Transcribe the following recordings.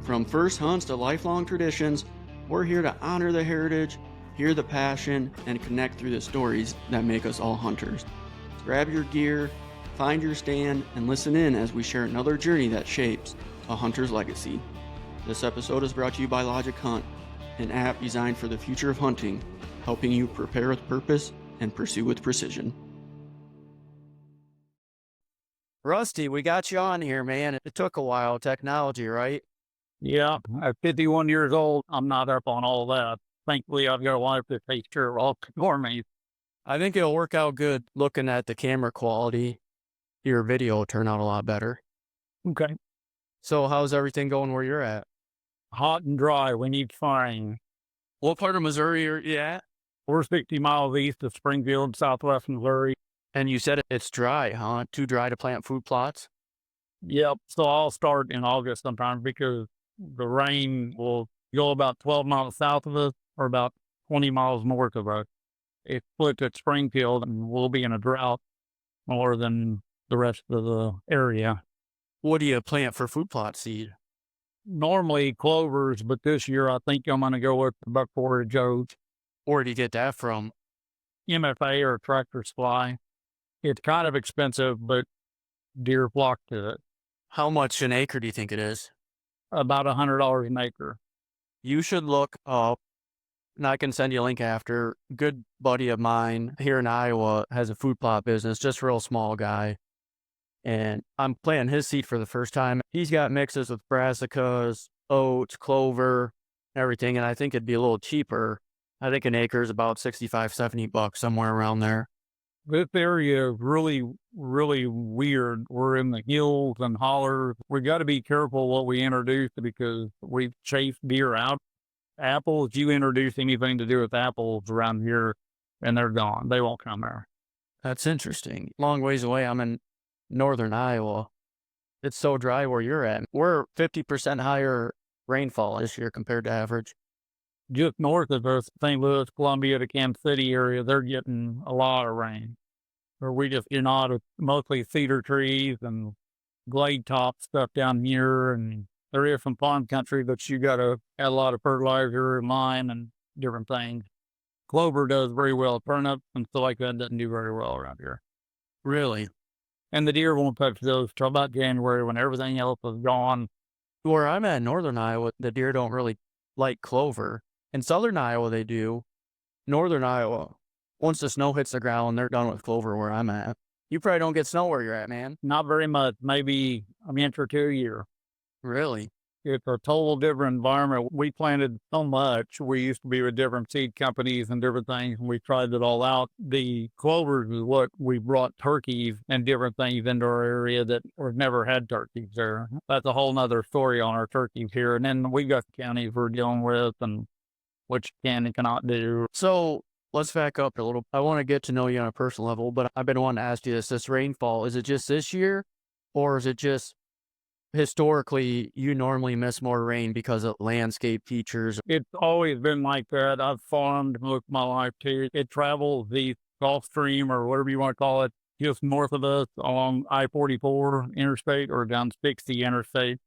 From first hunts to lifelong traditions, we're here to honor the heritage, hear the passion, and connect through the stories that make us all hunters. Grab your gear, find your stand, and listen in as we share another journey that shapes a hunter's legacy. This episode is brought to you by Logic Hunt, an app designed for the future of hunting, helping you prepare with purpose and pursue with precision. Rusty, we got you on here, man. It took a while. Technology, right? Yeah, at 51 years old, I'm not up on all that. Thankfully, I've got a wife that takes care of all for me. I think it'll work out good. Looking at the camera quality, your video will turn out a lot better. Okay. So how's everything going where you're at? Hot and dry. We need frying. What part of Missouri are you at? We're 60 miles east of Springfield, southwest Missouri. And you said it's dry, huh? Too dry to plant food plots? Yep. So I'll start in August sometime because the rain will go about 12 miles south of us or about 20 miles north of us. It splits at Springfield and we'll be in a drought more than the rest of the area. What do you plant for food plot seed? Normally clovers, but this year I think I'm going to go with the buckforage oats. Where do you get that from? MFA or Tractor Supply. It's kind of expensive, but deer flock to it. How much an acre do you think it is? About $100 an acre. You should look up, and I can send you a link after. Good buddy of mine here in Iowa has a food plot business, just a real small guy. And I'm planting his seed for the first time. He's got mixes with brassicas, oats, clover, everything. And I think it'd be a little cheaper. I think an acre is about $65, $70, somewhere around there. This area is really, really weird. We're in the hills and hollers. We got to be careful what we introduce because we've chased deer out. Apples, you introduce anything to do with apples around here and they're gone. They won't come there. That's interesting. Long ways away. I'm in northern Iowa. It's so dry where you're at. We're 50% higher rainfall this year compared to average. Just north of us, St. Louis, Columbia to Kansas City area, they're getting a lot of rain. Or we just get out of mostly cedar trees and glade top stuff down here. And there is some farm country that you got to add a lot of fertilizer and lime and different things. Clover does very well. Turnips and stuff like that doesn't do very well around here. Really? And the deer won't touch those till about January when everything else is gone. Where I'm at in northern Iowa, the deer don't really like clover. In southern Iowa, they do. Northern Iowa, once the snow hits the ground, they're done with clover where I'm at. You probably don't get snow where you're at, man. Not very much, maybe an inch or two a year. Really? It's a total different environment. We planted so much. We used to be with different seed companies and different things, and we tried it all out. The clovers is what we brought turkeys and different things into our area that we've never had turkeys there. That's a whole nother story on our turkeys here. And then we got the counties we're dealing with and what you can and cannot do. So let's back up a little. I want to get to know you on a personal level, but I've been wanting to ask you this rainfall, is it just this year or is it just historically you normally miss more rain because of landscape features? It's always been like that. I've farmed most of my life too. It travels the Gulf Stream or whatever you want to call it, just north of us along I-44 interstate or down 60 interstate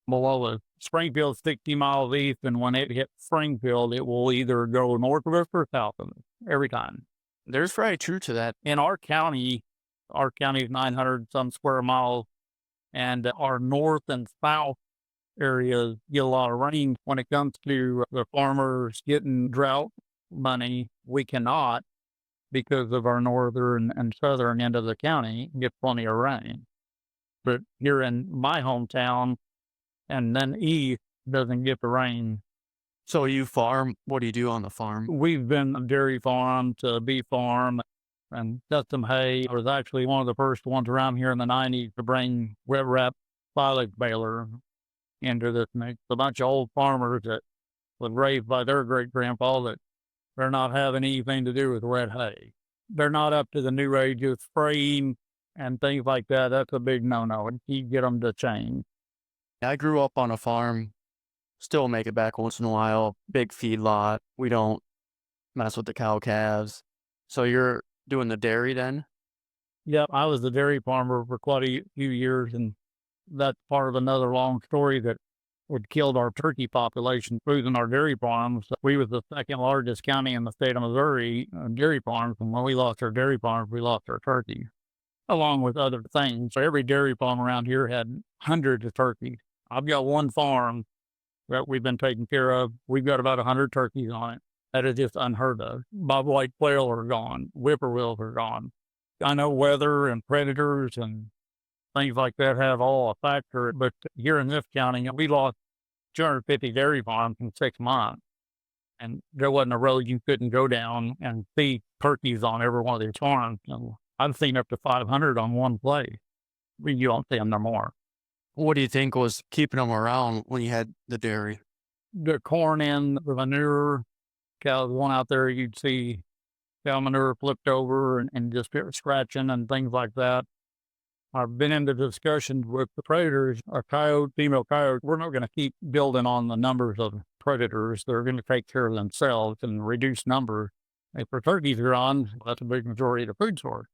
below us. Springfield's 60 miles east, and when it hits Springfield, it will either go north of us or south of us every time. There's probably truth to that. In our county is 900 some square miles, and our north and south areas get a lot of rain. When it comes to the farmers getting drought money, we cannot because of our northern and southern end of the county get plenty of rain. But here in my hometown, and then east doesn't get the rain. So you farm, what do you do on the farm? We've been a dairy farm to beef farm and custom hay. I was actually one of the first ones around here in the 90s to bring wet wrap silage baler into this mix. A bunch of old farmers that was raised by their great grandpa that they're not having anything to do with wet hay. They're not up to the new age of spraying and things like that. That's a big no-no. You get them to change. I grew up on a farm, still make it back once in a while, big feed lot. We don't mess with the cow calves. So you're doing the dairy then? Yep, I was a dairy farmer for quite a few years, and that's part of another long story that would killed our turkey population, losing our dairy farms. We was the second largest county in the state of Missouri, dairy farms. And when we lost our dairy farms, we lost our turkey, along with other things. So every dairy farm around here had hundreds of turkeys. I've got one farm that we've been taking care of. We've got about 100 turkeys on it. That is just unheard of. Bobwhite quail are gone. Whippoorwills are gone. I know weather and predators and things like that have all a factor, but here in this county, we lost 250 dairy farms in 6 months. And there wasn't a road you couldn't go down and see turkeys on every one of these farms. And I've seen up to 500 on one place. You don't see them no more. What do you think was keeping them around when you had the dairy? The corn in, the manure, cows one out there, you'd see cow manure flipped over and just scratching and things like that. I've been into discussions with the predators, a coyote, female coyote. We're not going to keep building on the numbers of predators. They're going to take care of themselves and reduce numbers. If the turkeys are on, that's a big majority of the food source.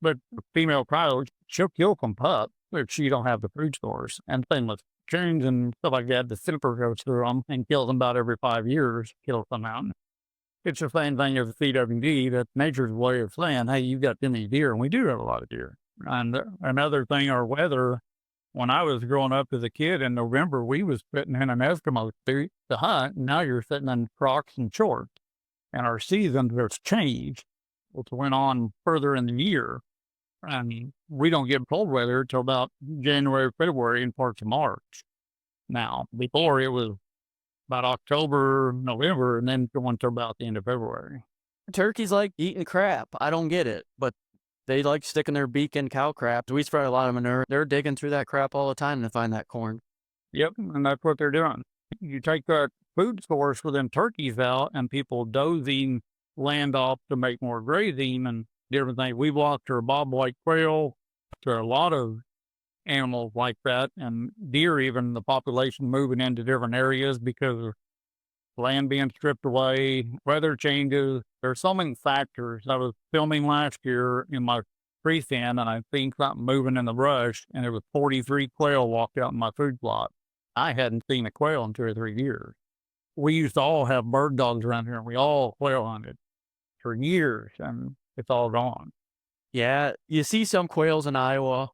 But the female coyote, she'll kill some pups if she don't have the food source. And same with coons and stuff like that. The simper goes through them and kills them about every 5 years, kills them out. It's the same thing as the CWD. That's nature's way of saying, hey, you've got too many deer. And we do have a lot of deer. And another thing, our weather, when I was growing up as a kid in November, we was sitting in an Eskimo suit to hunt. And now you're sitting in Crocs and shorts. And our seasons have changed, which went on further in the year. And we don't get cold weather till about January, February, and parts of March. Now, before it was about October, November, and then going to about the end of February. Turkeys like eating crap. I don't get it, but they like sticking their beak in cow crap. We spread a lot of manure. They're digging through that crap all the time to find that corn. Yep, and that's what they're doing. You take that food source with them turkeys out and people dozing land off to make more grazing and different things. We've lost our bobwhite quail to a lot of animals like that, and deer, even the population moving into different areas because of land being stripped away, weather changes. There's so many factors. I was filming last year in my tree stand, and I seen something moving in the brush, and there was 43 quail walked out in my food plot. I hadn't seen a quail in 2 or 3 years. We used to all have bird dogs around here, and we all quail hunted for years, and it's all gone. Yeah, you see some quails in Iowa.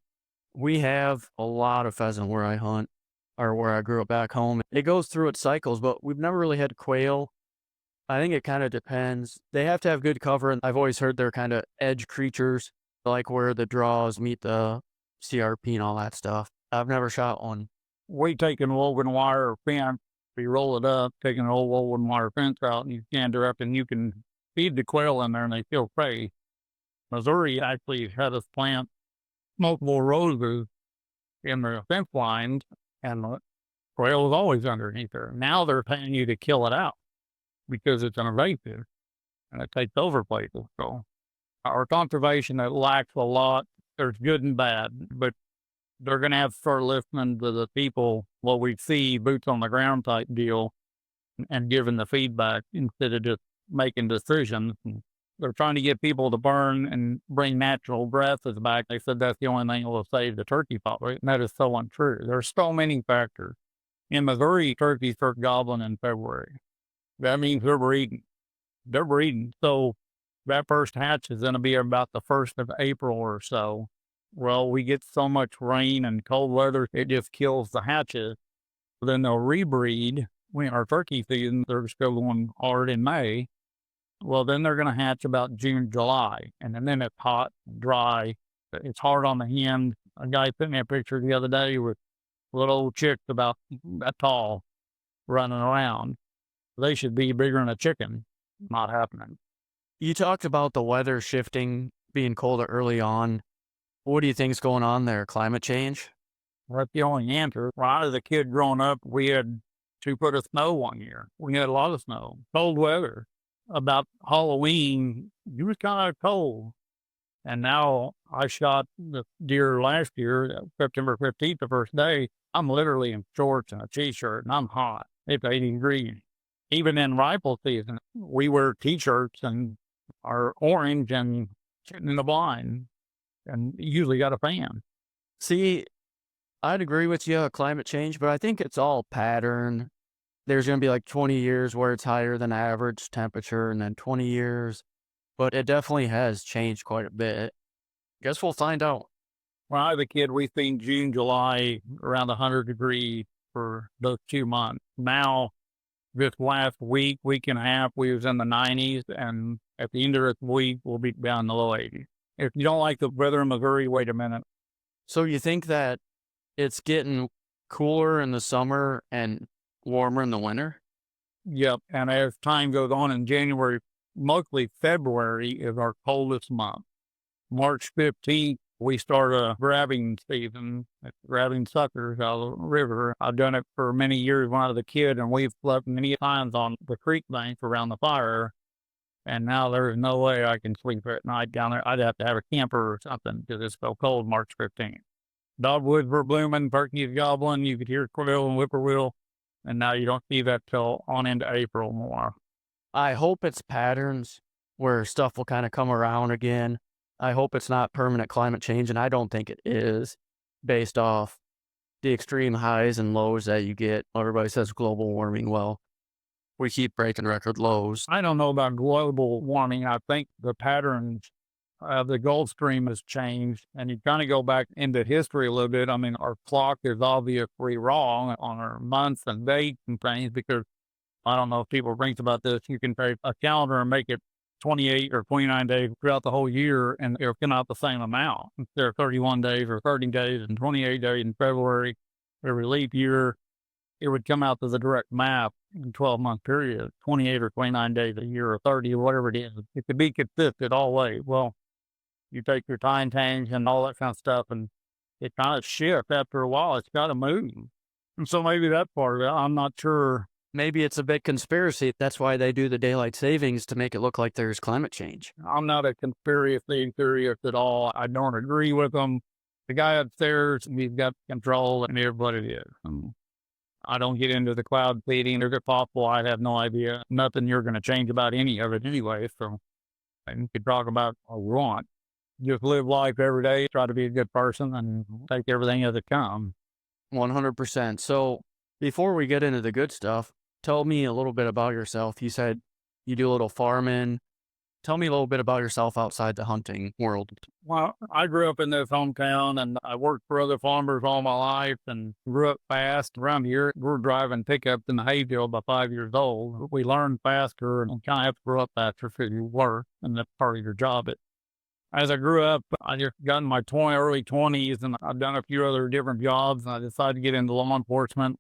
We have a lot of pheasant where I hunt, or where I grew up back home. It goes through its cycles, but we've never really had quail. I think it kind of depends. They have to have good cover, and I've always heard they're kind of edge creatures, like where the draws meet the CRP and all that stuff. I've never shot one. We take an woven wire fence, we roll it up, take an old woven wire fence out, and you stand her up, and you can feed the quail in there, and they feel prey. Missouri actually had us plant multiple roses in the fence lines, and the quail was always underneath there. Now they're paying you to kill it out because it's an invasive and it takes over places. So our conservation, it lacks a lot. There's good and bad, but they're going to have to start listening to the people, what we see, boots on the ground type deal, and giving the feedback instead of just making decisions. And they're trying to get people to burn and bring natural grasses back. They said that's the only thing that will save the turkey population. That is so untrue. There's so many factors. In Missouri, turkeys start gobbling in February. That means they're breeding. They're breeding. So that first hatch is going to be about the 1st of April or so. Well, we get so much rain and cold weather, it just kills the hatches. Then they'll rebreed. When our turkey season, they're still going hard in May. Well, then they're going to hatch about June, July. And then it's hot, dry. It's hard on the hen. A guy sent me a picture the other day with little old chicks about that tall running around. They should be bigger than a chicken. Not happening. You talked about the weather shifting, being colder early on. What do you think's going on there? Climate change? That's the only answer. When I was a kid growing up, we had 2 foot of snow one year. We had a lot of snow, cold weather. About Halloween, it was kind of cold. And now I shot the deer last year, September 15th, the first day. I'm literally in shorts and a t-shirt, and I'm hot. It's 80 degrees. Even in rifle season, we wear t-shirts and are orange and sitting in the blind and usually got a fan. See, I'd agree with you, climate change, but I think it's all pattern. There's going to be like 20 years where it's higher than average temperature and then 20 years, but it definitely has changed quite a bit. Guess we'll find out. When I was a kid, we seen June, July around 100 degrees for those 2 months. Now, this last week, week and a half, we was in the 90s, and at the end of this week, we'll be down in the low 80s. If you don't like the weather in Missouri, wait a minute. So you think that it's getting cooler in the summer and warmer in the winter? Yep. And as time goes on in January, mostly February is our coldest month. March 15th, we start a grabbing season, grabbing suckers out of the river. I've done it for many years when I was a kid, and we've slept many times on the creek bank around the fire. And now there's no way I can sleep at night down there. I'd have to have a camper or something because it's so cold March 15th. Dogwoods were blooming, turkeys gobbling, you could hear quail and whippoorwill, and now you don't see that till on into April more. I hope it's patterns where stuff will kind of come around again. I hope it's not permanent climate change, and I don't think it is based off the extreme highs and lows that you get. Everybody says global warming. Well, we keep breaking record lows. I don't know about global warming. I think the patterns of the Gulf Stream has changed, and you kind of go back into history a little bit. I mean, our clock is obviously wrong on our months and dates and things because I don't know if people think about this. You can take a calendar and make it 28 or 29 days throughout the whole year, and it'll come out the same amount. If there are 31 days or 30 days and 28 days in February, every leap year, it would come out to the direct map in 12-month period, 28 or 29 days a year or 30 or whatever it is. It could be consistent all way. Well, you take your time change and all that kind of stuff, and it kind of shifts after a while. It's got to move. And so maybe that part of it, I'm not sure. Maybe it's a big conspiracy. That's why they do the daylight savings to make it look like there's climate change. I'm not a conspiracy theorist at all. I don't agree with them. The guy upstairs, he's got control, and here's what it is. I don't get into the cloud seeding. Is it possible? I have no idea. Nothing you're going to change about any of it anyway. So you could talk about what we want. Just live life every day, try to be a good person, and take everything as it comes. 100%. So before we get into the good stuff, tell me a little bit about yourself. You said you do a little farming. Tell me a little bit about yourself outside the hunting world. Well, I grew up in this hometown, and I worked for other farmers all my life and grew up fast. Around here, we were driving pickups in the hayfield by 5 years old. We learned faster and kind of have to grow up faster because you work, and that's part of your job. As I grew up, I just got in my early 20s, and I've done a few other different jobs, and I decided to get into law enforcement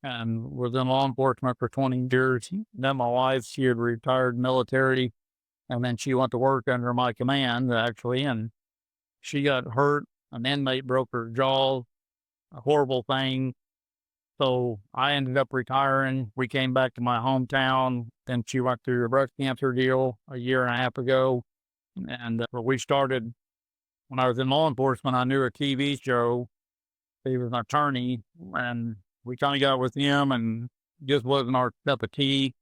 and was in law enforcement for 20 years. Then my wife, she had retired military, and then she went to work under my command, actually, and she got hurt. An inmate broke her jaw, a horrible thing. So I ended up retiring. We came back to my hometown. Then she went through a breast cancer deal a year and a half ago. And we started, when I was in law enforcement, I knew a TV show. He was an attorney, and we kind of got with him, and just wasn't our cup of tea.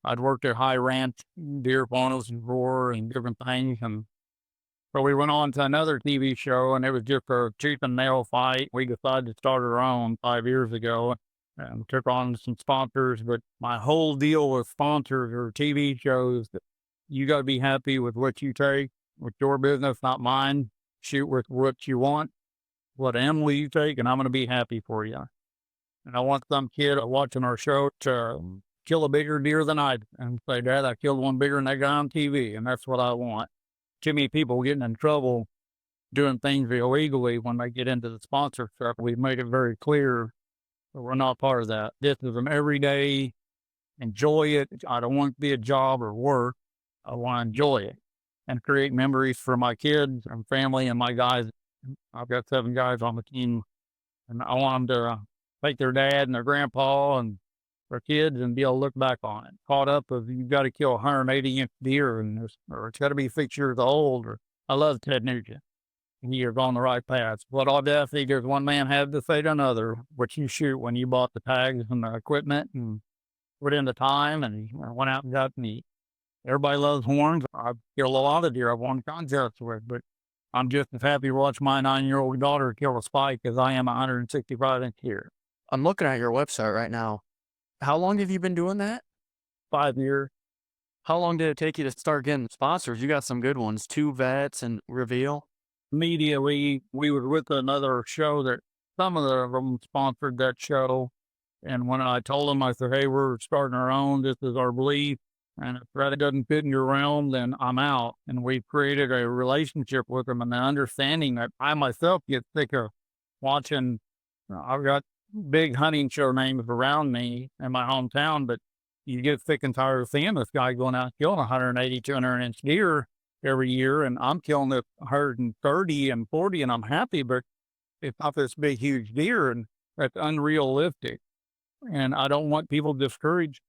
I'd worked at high ranch, deer funnels and roar and different things. And so we went on to another TV show, and it was just a tooth and nail fight. We decided to start our own 5 years ago and took on some sponsors. But my whole deal with sponsors or TV shows, you got to be happy with what you take, with your business, not mine. Shoot with what you want, what animal you take, and I'm going to be happy for you. And I want some kid watching our show to kill a bigger deer than I and say, Dad, I killed one bigger than that guy on TV, and that's what I want. Too many people getting in trouble doing things illegally when they get into the sponsor stuff. We've made it very clear that we're not part of that. This is an everyday, enjoy it. I don't want it to be a job or work. I want to enjoy it and create memories for my kids and family and my guys. I've got 7 guys on the team, and I want them to take their dad and their grandpa and their kids and be able to look back on it. Caught up of you've got to kill a 180-inch deer, or it's got to be 6 years old. Or I love Ted Nugent. You're on the right path. What audacity does one man have to say to another? What you shoot when you bought the tags and the equipment and put in the time and went out and got meat. Everybody loves horns. I've killed a lot of deer I've won contests with, but I'm just as happy to watch my 9-year-old daughter kill a spike as I am a 165-inch deer. I'm looking at your website right now. How long have you been doing that? 5 years. How long did it take you to start getting sponsors? You got some good ones, Two Vets and Reveal. Media, we were with another show that some of them sponsored that show. And when I told them, I said, hey, we're starting our own. This is our belief. And if that doesn't fit in your realm, then I'm out. And we created a relationship with them and the understanding that I myself get sick of watching. I've got big hunting show names around me in my hometown, but you get sick and tired of seeing this guy going out killing 180, 200-inch deer every year. And I'm killing it 130 and 40, and I'm happy, but it's not this big, huge deer. And that's unrealistic. And I don't want people discouraged.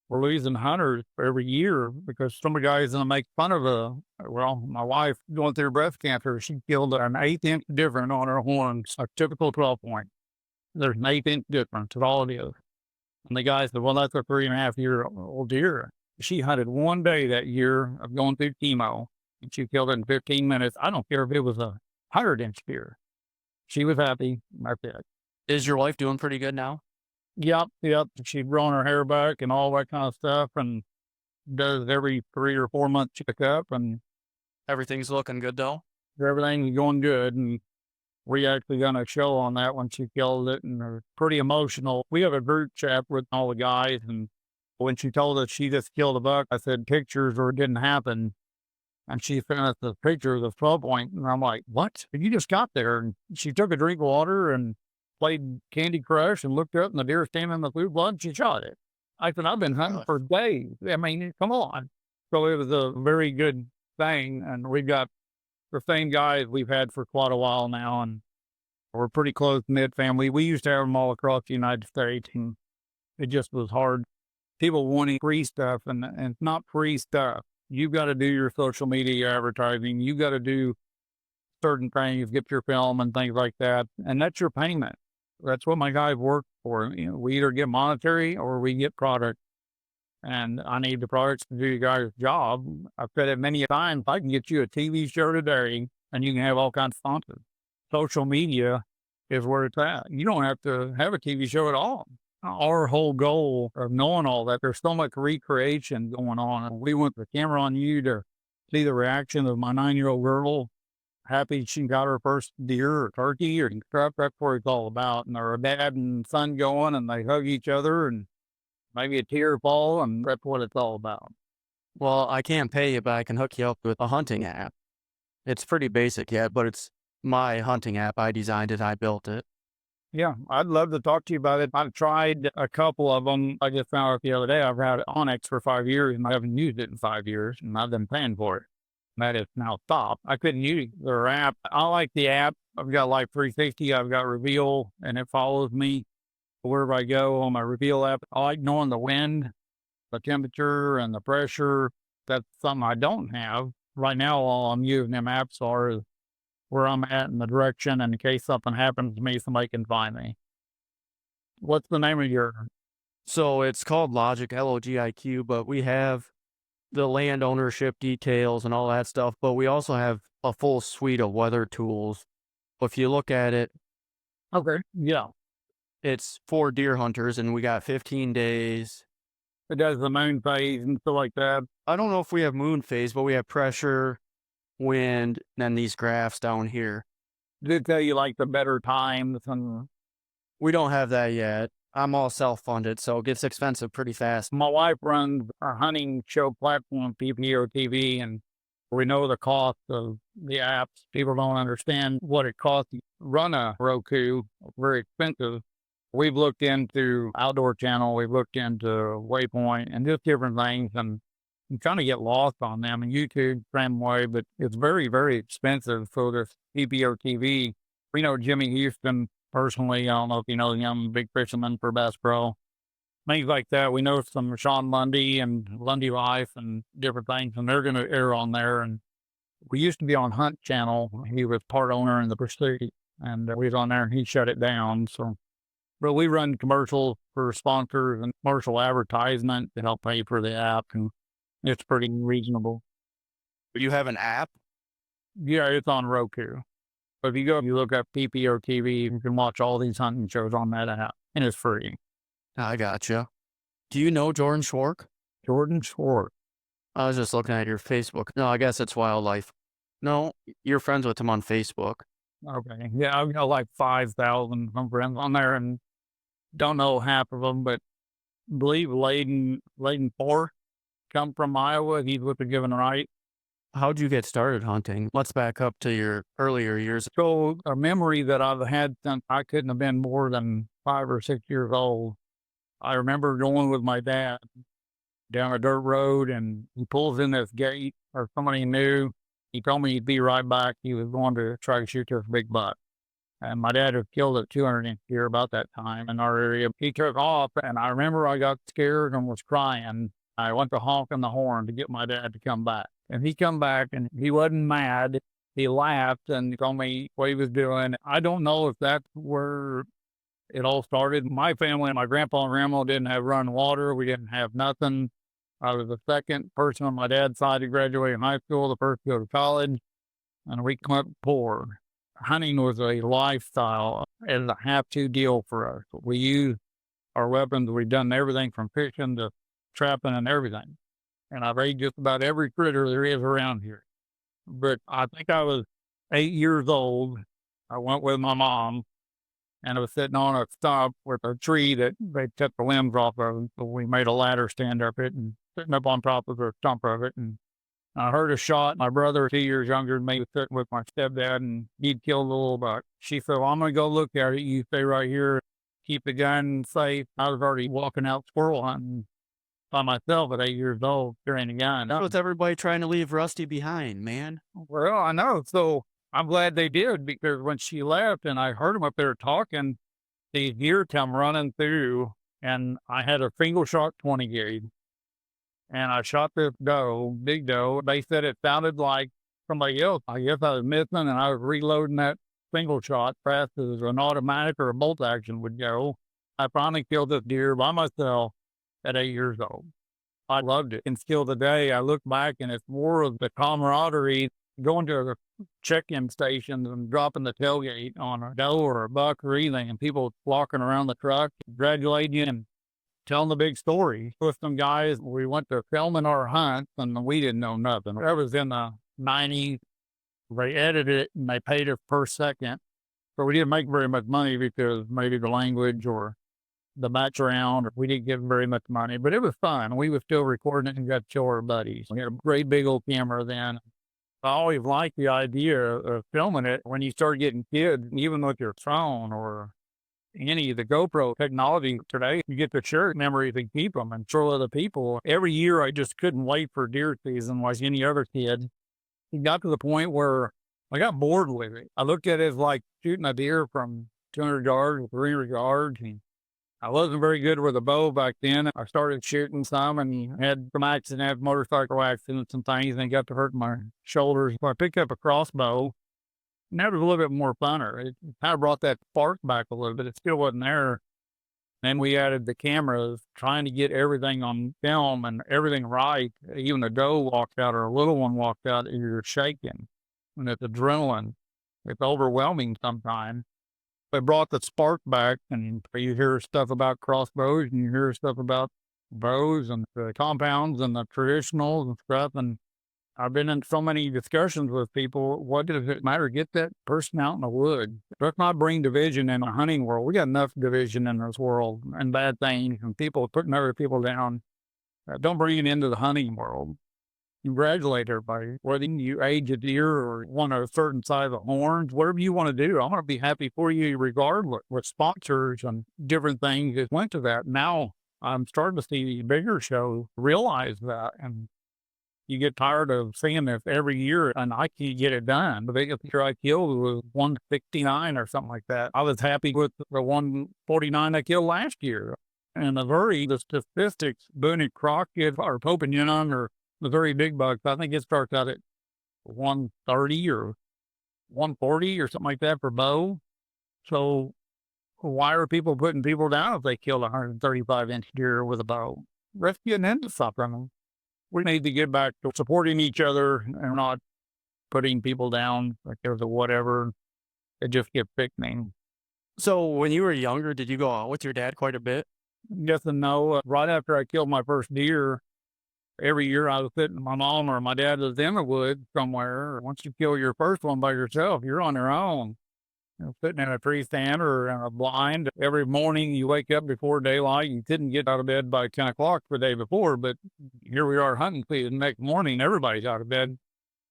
We're losing hunters every year because some guys going to make fun of my wife going through breast cancer. She killed an 1/8 inch difference on her horns, a typical 12 point. There's an 1/8 inch difference. That's all it is. And the guy said, well, that's a 3.5-year-old deer. She hunted one day that year of going through chemo, and she killed it in 15 minutes. I don't care if it was a 100-inch deer. She was happy. That's it. Is your wife doing pretty good now? Yep. She's growing her hair back and all that kind of stuff, and does every 3 or 4 month checkup, and Everything's looking good though? everything's going good. And we actually done a show on that when she killed it, and they're pretty emotional. We have a group chat with all the guys, and when she told us she just killed a buck, I said pictures or it didn't happen. And she sent us the picture of the 12 point, and I'm like, what? You just got there. And she took a drink of water and played Candy Crush and looked up, and the deer standing in the food blood, and she shot it. I said, I've been hunting for days. I mean, come on. So it was a very good thing. And we've got the same guys we've had for quite a while now, and we're pretty close knit family. We used to have them all across the United States, and it just was hard. People wanting free stuff, and it's not free stuff. You've got to do your social media advertising. You got to do certain things, get your film and things like that. And that's your payment. That's what my guys work for. You know, we either get monetary or we get product. And I need the products to do your guys' job. I've said it many times. I can get you a TV show today and you can have all kinds of sponsors. Social media is where it's at. You don't have to have a TV show at all. Our whole goal of knowing all that, there's so much recreation going on. We want the camera on you to see the reaction of my 9-year-old girl. Happy she got her first deer or turkey or stuff. That's what it's all about. And her dad and son going and they hug each other and maybe a tear fall, and that's what it's all about. Well, I can't pay you, but I can hook you up with a hunting app. It's pretty basic yet, but it's my hunting app. I designed it. I built it. Yeah, I'd love to talk to you about it. I've tried a couple of them. I just found out the other day I've had Onyx for 5 years and I haven't used it in 5 years, and I've been paying for it. That is now stopped. I couldn't use their app. I like the app. I've got Life 360. I've got Reveal, and it follows me wherever I go on my Reveal app. I like knowing the wind, the temperature, and the pressure. That's something I don't have. Right now, all I'm using them apps are is where I'm at in the direction, and in case something happens to me, somebody can find me. What's the name of your? So it's called Logic, Logiq, but we have the land ownership details and all that stuff, but we also have a full suite of weather tools. If you look at it, Okay. Yeah. it's for deer hunters, and we got 15 days. It does the moon phase and stuff like that. I don't know if we have moon phase, but we have pressure, wind, and then these graphs down here. Did it tell you like the better times and We don't have that yet. I'm all self-funded, so it gets expensive pretty fast. my wife runs our hunting show platform, PPO TV, and we know the cost of the apps. People don't understand what it costs to run a Roku. Very expensive. We've looked into Outdoor Channel. We've looked into Waypoint and just different things, and you kind of get lost on them. And YouTube, same way, but it's very, very expensive. So this PPO TV, we know Jimmy Houston personally. I don't know if you know him. I'm a big fisherman for Bass Pro. Things like that. We know some Sean Lundy and Lundy Life and different things, and they're going to air on there. And we used to be on Hunt Channel. He was part owner in the Pursuit, and we was on there, and he shut it down. So, but we run commercials for sponsors and commercial advertisement to help pay for the app, and it's pretty reasonable. You have an app? Yeah, it's on Roku. But if you go, you look up PPO TV, you can watch all these hunting shows on that app, and it's free. I gotcha. Do you know Jordan Schwark? Jordan Schwartz. I was just looking at your Facebook. No, I guess it's wildlife. No, you're friends with him on Facebook. Okay. Yeah, I've got like 5,000 friends on there and don't know half of them, but believe Layden Four come from Iowa. He's with the Given Right. How'd you get started hunting? Let's back up to your earlier years. So a memory that I've had since I couldn't have been more than 5 or 6 years old. I remember going with my dad down a dirt road and he pulls in this gate or somebody knew. He told me he'd be right back. He was going to try to shoot this big buck. And my dad had killed a 200-inch deer about that time in our area. He took off and I remember I got scared and was crying. I went to honking the horn to get my dad to come back. And he come back and he wasn't mad. He laughed and told me what he was doing. I don't know if that's where it all started. My family, my grandpa and grandma didn't have running water. We didn't have nothing. I was the second person on my dad's side to graduate high school, the first to go to college, and we come up poor. Hunting was a lifestyle and a have-to deal for us. We used our weapons. We've done everything from fishing to trapping and everything. And I've ate just about every critter there is around here. But I think I was 8 years old. I went with my mom and I was sitting on a stump with a tree that they took the limbs off of. So we made a ladder stand up it and sitting up on top of the stump of it. And I heard a shot. My brother, 2 years younger than me, was sitting with my stepdad and he'd killed a little buck. She said, well, I'm going to go look at it. You stay right here, keep the gun safe. I was already walking out squirrel hunting by myself at 8 years old carrying a gun. That was everybody trying to leave Rusty behind, man. Well, I know. So I'm glad they did because when she left and I heard them up there talking, these deer come running through and I had a single shot 20 gauge and I shot this doe, big doe. They said it sounded like somebody else. I guess I was missing and I was reloading that single shot fast as an automatic or a bolt action would go. I finally killed this deer by myself at 8 years old. I loved it. And still today, I look back and it's more of the camaraderie, going to a check-in station and dropping the tailgate on a doe or a buck or anything, and people flocking around the truck, congratulating you and telling the big story. With some guys, we went to filming our hunt and we didn't know nothing. That was in the 90s. They edited it and they paid us per second. So we didn't make very much money because maybe the language or the background, we didn't get very much money, but it was fun. We were still recording it and got to show our buddies. We had a great big old camera then. I always liked the idea of filming it when you start getting kids, even with your phone or any of the GoPro technology today, you get the shared memories and keep them and show other people. Every year, I just couldn't wait for deer season like any other kid. It got to the point where I got bored with it. I looked at it as like shooting a deer from 200 yards or 300 yards. And I wasn't very good with a bow back then. I started shooting some and had some accidents, motorcycle accidents and things, and got to hurt my shoulders. So I picked up a crossbow, and that was a little bit more funner. It kind of brought that spark back a little bit. It still wasn't there. Then we added the cameras, trying to get everything on film and everything right. Even a doe walked out or a little one walked out, and you're shaking. And it's adrenaline. It's overwhelming sometimes. They brought the spark back, and you hear stuff about crossbows, and you hear stuff about bows and the compounds and the traditionals and stuff. And I've been in so many discussions with people. What does it matter? Get that person out in the woods. Let's not bring division in the hunting world. We got enough division in this world and bad things and people putting other people down. Don't bring it into the hunting world. Congratulate everybody, whether you age a deer or want a certain size of horns, whatever you want to do. I'm going to be happy for you regardless, with sponsors and different things that went to that. Now I'm starting to see the bigger shows realize that, and you get tired of seeing this every year, and I can't get it done. The biggest deer I killed was 169 or something like that. I was happy with the 149 I killed last year. And the statistics, Boone and Crockett or Pope and Young or the very big bucks, I think it starts out at 130 or 140 or something like that for bow. So why are people putting people down if they kill a 135-inch deer with a bow? Let's get into something. We need to get back to supporting each other and not putting people down, like there was a whatever. It just gets sickening. So when you were younger, did you go out with your dad quite a bit? Yes and no. Right after I killed my first deer, every year I was sitting, my mom or my dad was in the woods somewhere. Once you kill your first one by yourself, you're on your own. Sitting in a tree stand or in a blind. Every morning you wake up before daylight. You couldn't get out of bed by 10 o'clock the day before, but here we are hunting season. Next morning, everybody's out of bed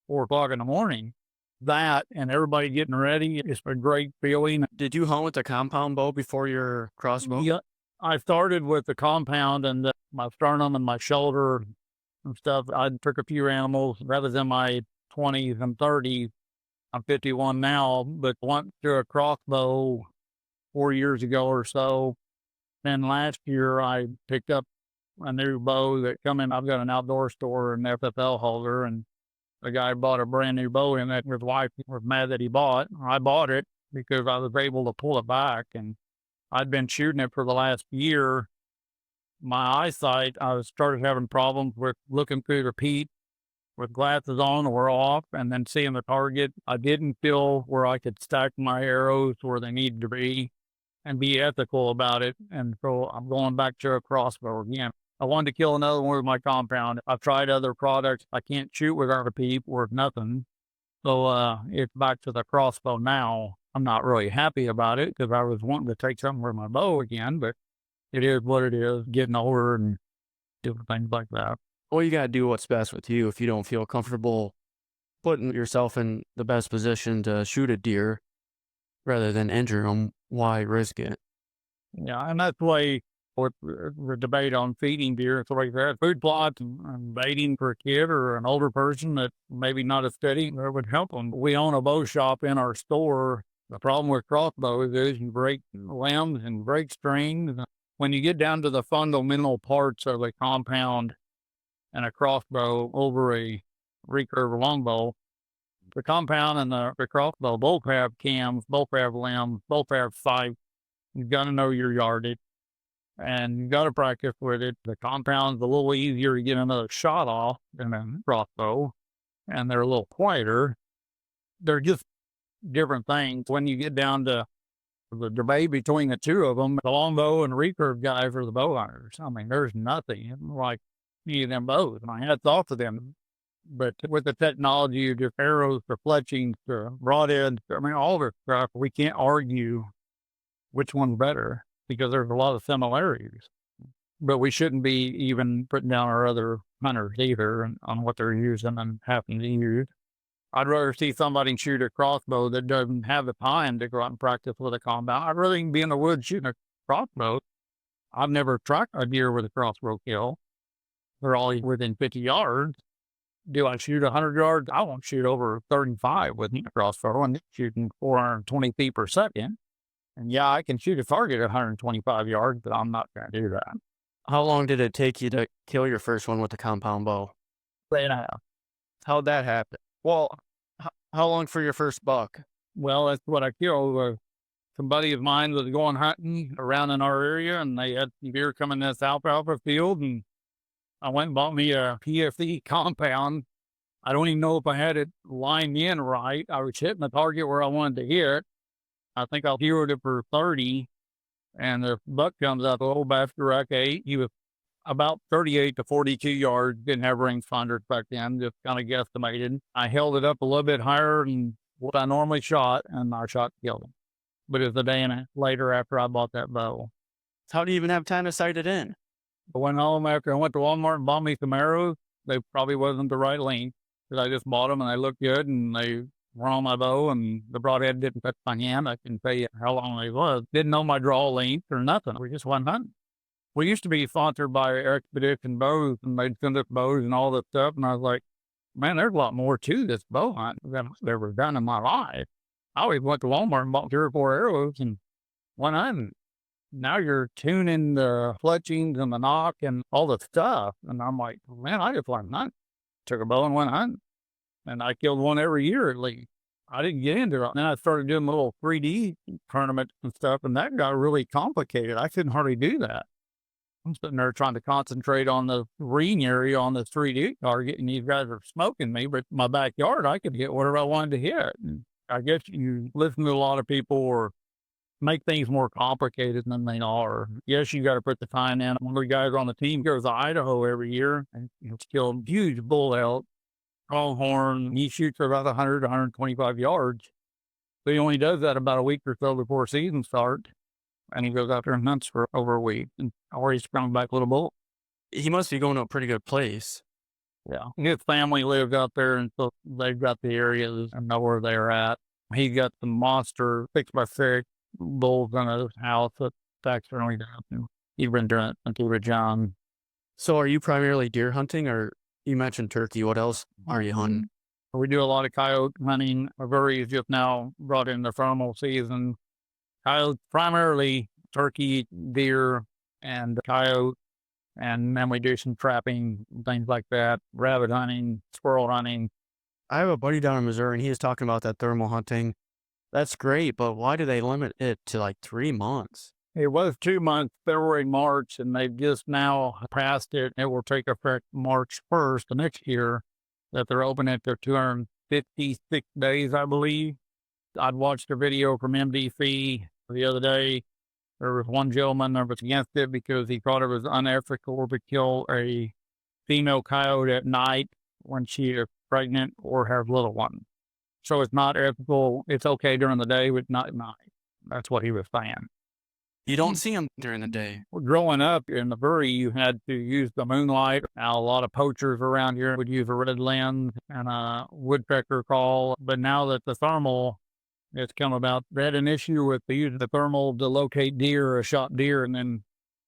4 o'clock in the morning. That and everybody getting ready, it's a great feeling. Did you hunt with a compound bow before your crossbow? Yeah, I started with the compound and my sternum and my shoulder and stuff. I took a few animals rather than my 20s and 30s. I'm 51 now, but went to a crossbow 4 years ago or so. Then last year I picked up a new bow that come in. I've got an outdoor store, an FFL holder, and the guy bought a brand new bow in that his wife was mad that he bought. I bought it because I was able to pull it back, and I'd been shooting it for the last year. My eyesight, I started having problems with looking through the peat with glasses on or off and then seeing the target. I didn't feel where I could stack my arrows where they needed to be and be ethical about it. And so I'm going back to a crossbow again. I wanted to kill another one with my compound. I've tried other products. I can't shoot without a peep or nothing. So it's back to the crossbow now. I'm not really happy about it because I was wanting to take something with my bow again, but it is what it is, getting older and different things like that. Well, you got to do what's best with you. If you don't feel comfortable putting yourself in the best position to shoot a deer rather than injure them, why risk it? Yeah, and that's why with the debate on feeding deer, it's like that food plots and baiting for a kid or an older person that maybe not as steady, that would help them. We own a bow shop in our store. The problem with crossbows is you break limbs and break strings. When you get down to the fundamental parts of a compound and a crossbow over a recurve longbow, the compound and the crossbow both have cams, both have limbs, both have sights. You've got to know your yardage and you got to practice with it. The compound's a little easier to get another shot off than a crossbow, and they're a little quieter. They're just different things. When you get down to the debate between the two of them, the longbow and recurve guys are the bow hunters. I mean, there's nothing like any of them bows. My hat's off to them. But with the technology of just arrows to fletchings to broadheads, I mean, all this stuff, we can't argue which one's better because there's a lot of similarities. But we shouldn't be even putting down our other hunters either on what they're using and happen to use. I'd rather see somebody shoot a crossbow that doesn't have the time to go out and practice with a compound. I'd rather be in the woods shooting a crossbow. I've never tracked a deer with a crossbow kill. They're all within 50 yards. Do I shoot 100 yards? I won't shoot over 35 with a crossbow. I'm shooting 420 feet per second. And yeah, I can shoot a target at 125 yards, but I'm not going to do that. How long did it take you to kill your first one with the compound bow? 3.5. How'd that happen? Well, how long for your first buck? Well, that's what I killed. Some buddy of mine was going hunting around in our area, and they had deer coming in this alfalfa field, and I went and bought me a PFE compound. I don't even know if I had it lined in right. I was hitting the target where I wanted to hit. I think I zeroed it for 30, and the buck comes out a little bit after I ate. He was about 38 to 42 yards. Didn't have rangefinders back then, just kind of guesstimated. I held it up a little bit higher than what I normally shot, and I shot and killed him. But it was a day and a half later after I bought that bow. How do you even have time to sight it in? I went home after I went to Walmart and bought me some arrows. They probably wasn't the right length because I just bought them and they looked good and they were on my bow and the broadhead didn't touch my hand. I can tell you how long they was. Didn't know my draw length or nothing. We just went hunting. We used to be sponsored by Expedition Bows and they'd send us bows and all this stuff. And I was like, man, there's a lot more to this bow hunt than I've ever done in my life. I always went to Walmart and bought 3 or 4 arrows and went hunting. Now you're tuning the fletchings and the knock and all the stuff. And I'm like, man, I just went hunting. Took a bow and went hunting. And I killed one every year at least. I didn't get into it. Then I started doing little 3D tournaments and stuff, and that got really complicated. I couldn't hardly do that. I'm sitting there trying to concentrate on the ring area on the 3D target, and these guys are smoking me. But my backyard, I could hit whatever I wanted to hit. And I guess you listen to a lot of people or make things more complicated than they are. Yes, you got to put the time in. One of the guys on the team goes to Idaho every year and he's killed huge bull elk, pronghorn. He shoots for about 100, 125 yards. But he only does that about a week or so before season starts. And he goes out there and hunts for over a week and already sprung back little bull. He must be going to a pretty good place. Yeah. His family lives out there, and so they've got the areas and know where they're at. He got the monster 6x6 bulls in his house that externally down. He's been doing it since he was young. So are you primarily deer hunting, or you mentioned turkey? What else are you hunting? We do a lot of coyote hunting. Missouri has just now brought in the thermal season. Coyote, primarily turkey, deer, and coyote. And then we do some trapping, things like that, rabbit hunting, squirrel hunting. I have a buddy down in Missouri, and he was talking about that thermal hunting. That's great, but why do they limit it to like 3 months? It was 2 months, February, March, and they've just now passed it. It will take effect March 1st, the next year, that they're opening it to 256 days, I believe. I'd watched a video from MDC the other day. There was one gentleman that was against it because he thought it was unethical to kill a female coyote at night when she is pregnant or has little one. So it's not ethical. It's okay during the day, but not at night. That's what he was saying. You don't see them during the day. Growing up in Missouri, you had to use the moonlight. Now, a lot of poachers around here would use a red lens and a woodpecker call. But now that the thermal has come about, they had an issue with using the thermal to locate deer or shot deer, and then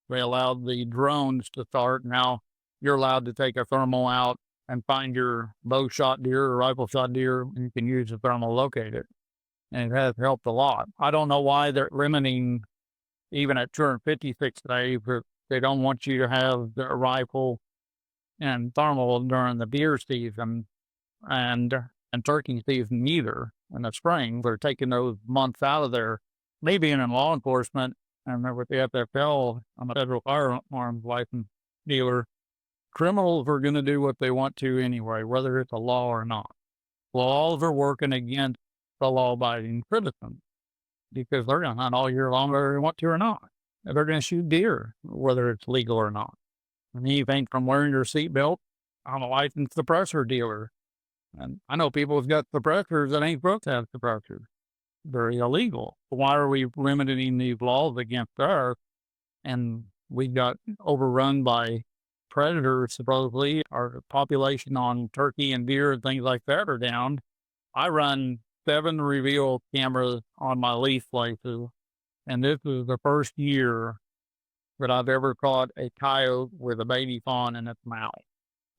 they allowed the drones to start. Now you're allowed to take a thermal out and find your bow shot deer or rifle shot deer, and you can use the thermal to locate it. And it has helped a lot. I don't know why they're limiting even at 256 days, but they don't want you to have the rifle and thermal during the deer season and turkey season either. In the spring, they're taking those months out of there. Me being in law enforcement, I remember with the FFL, I'm a federal firearms license dealer. Criminals are going to do what they want to anyway, whether it's a law or not. Laws are working against the law-abiding citizens because they're going to hunt all year long whether they want to or not. And they're going to shoot deer, whether it's legal or not. And anything from wearing your seatbelt, I'm a licensed suppressor dealer. And I know people who've got suppressors that ain't supposed to have suppressors. They're illegal. Why are we limiting these laws against us? And we got overrun by predators, supposedly. Our population on turkey and deer and things like that are down. I run 7 reveal cameras on my lease places, and this is the first year that I've ever caught a coyote with a baby fawn in its mouth.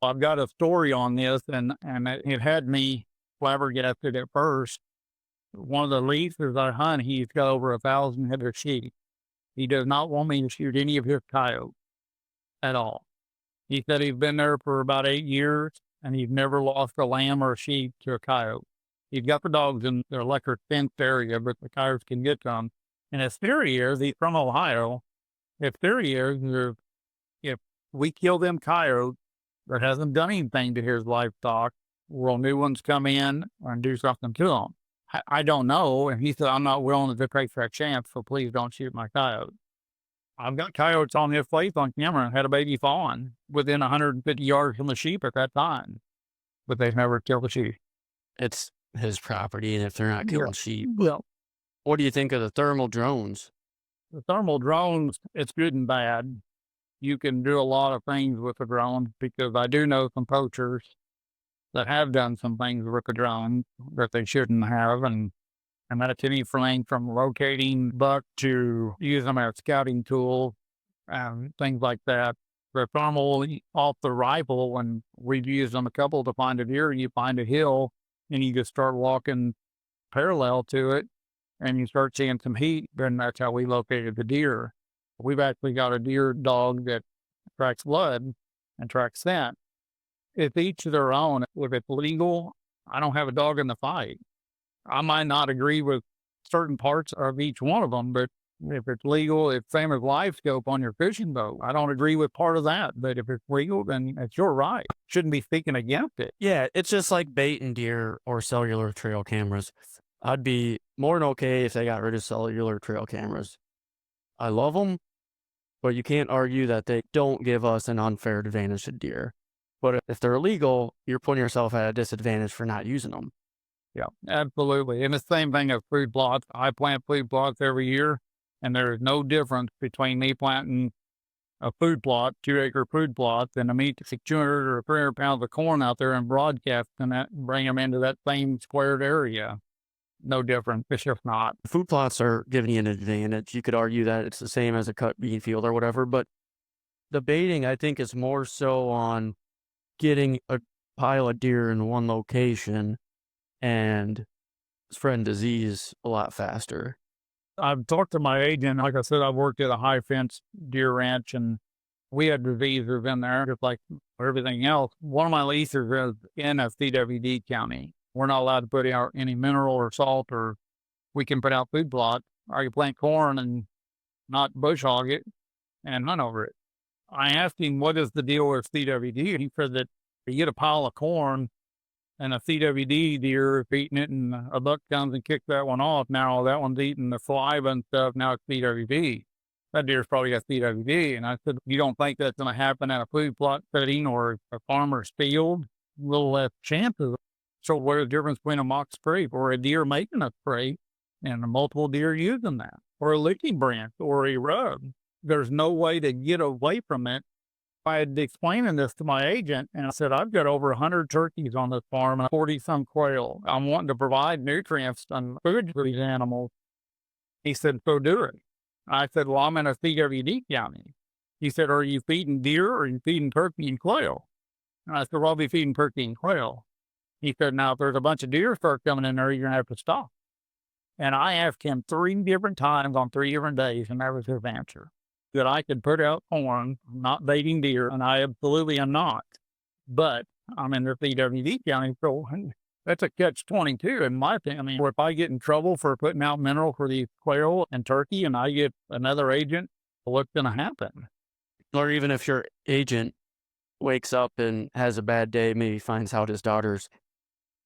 I've got a story on this, and it had me flabbergasted at first. One of the leases I hunt, he's got over 1,000 head of sheep. He does not want me to shoot any of his coyotes at all. He said he's been there for about 8 years, and he's never lost a lamb or a sheep to a coyote. He's got the dogs in their electric fenced area, but the coyotes can get to them. And his theory is, he's from Ohio, his theory is if we kill them coyotes, that hasn't done anything to his livestock, will new ones come in and do something to them? I don't know. And he said, I'm not willing to take that chance, so please don't shoot my coyote. I've got coyotes on his place on camera and had a baby fawn within 150 yards from the sheep at that time, but they've never killed a sheep. It's his property, and if they're not killing sheep. Well, What do you think of the thermal drones? the thermal drones, it's good and bad. You can do a lot of things with a drone because I do know some poachers that have done some things with a drone that they shouldn't have. And that's anything from locating buck to use them as scouting tools and things like that. The thermal off the rifle, when we've used them a couple to find a deer, you find a hill and you just start walking parallel to it and you start seeing some heat. And that's how we located the deer. We've actually got a deer dog that tracks blood and tracks scent. It's each their own. If it's legal, I don't have a dog in the fight. I might not agree with certain parts of each one of them, but If it's legal, it's same as live scope on your fishing boat. I don't agree with part of that, but if it's legal, then it's your right. Shouldn't be speaking against it. Yeah, it's just like bait and deer or cellular trail cameras. I'd be more than okay if they got rid of cellular trail cameras. I love them, but you can't argue that they don't give us an unfair advantage to deer. But if they're illegal, you're putting yourself at a disadvantage for not using them. Yeah, absolutely. And the same thing as food plots. I plant food plots every year, and there is no difference between me planting a food plot, 2-acre food plot, than me to take 200 or 300 pounds of corn out there and broadcasting that and bring them into that same squared area. No different. It's just not. Food plots are giving you an advantage. You could argue that it's the same as a cut bean field or whatever, but the baiting, I think, is more so on getting a pile of deer in one location and spreading disease a lot faster. I've talked to my agent. Like I said, I've worked at a high fence deer ranch, and we had diseases in there, just like everything else. One of my leases is in a CWD county. We're not allowed to put out any mineral or salt, or we can put out food plot, or you plant corn and not bush hog it and hunt over it. I asked him, what is the deal with CWD? And he said that you get a pile of corn and a CWD deer is eating it, and a buck comes and kicks that one off. Now that one's eating the saliva and stuff. Now it's CWD. That deer's probably got CWD. And I said, you don't think that's going to happen at a food plot setting or a farmer's field? A little less chances. So what's the difference between a mock spray or a deer making a spray and a multiple deer using that, or a licking branch or a rub? There's no way to get away from it. I had explaining this to my agent, and I said, I've got over 100 turkeys on this farm and 40-some quail. I'm wanting to provide nutrients and food for these animals. He said, so do it. I said, well, I'm in a CWD county. He said, are you feeding deer or are you feeding turkey and quail? And I said, well, I'll be feeding turkey and quail. He said, now, if there's a bunch of deer start coming in there, you're going to have to stop. And I asked him 3 different times on 3 different days, and that was his answer. That I could put out corn, not baiting deer, and I absolutely am not. But I'm in the CWD county, so that's a catch-22 in my opinion. I mean, if I get in trouble for putting out mineral for the quail and turkey and I get another agent, what's going to happen? Or even if your agent wakes up and has a bad day, maybe finds out his daughter's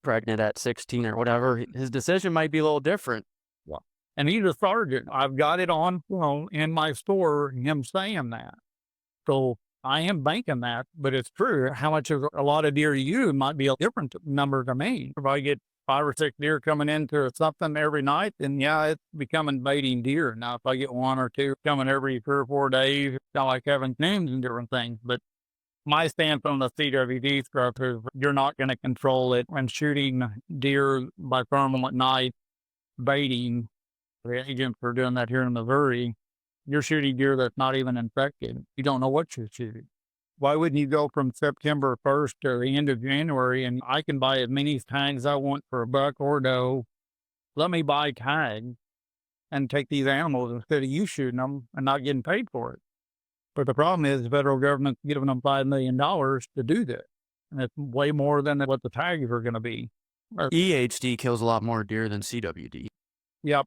pregnant at 16 or whatever, his decision might be a little different. And he's a sergeant. I've got it on, in my store, him saying that. So I am banking that, but it's true. How much of a lot of deer you might be a different number to me. If I get 5 or 6 deer coming into something every night, then yeah, it's becoming baiting deer. Now, if I get 1 or 2 coming every 3 or 4 days, it's not like having names and different things. But my stance on the CWD stuff is you're not going to control it. And shooting deer by thermal at night, baiting, the agents are doing that here in Missouri. You're shooting deer that's not even infected. You don't know what you're shooting. Why wouldn't you go from September 1st to the end of January and I can buy as many tags I want for a buck or doe? Let me buy tags and take these animals instead of you shooting them and not getting paid for it. But the problem is the federal government's giving them $5 million to do this. And it's way more than what the tags are going to be. EHD kills a lot more deer than CWD. Yep.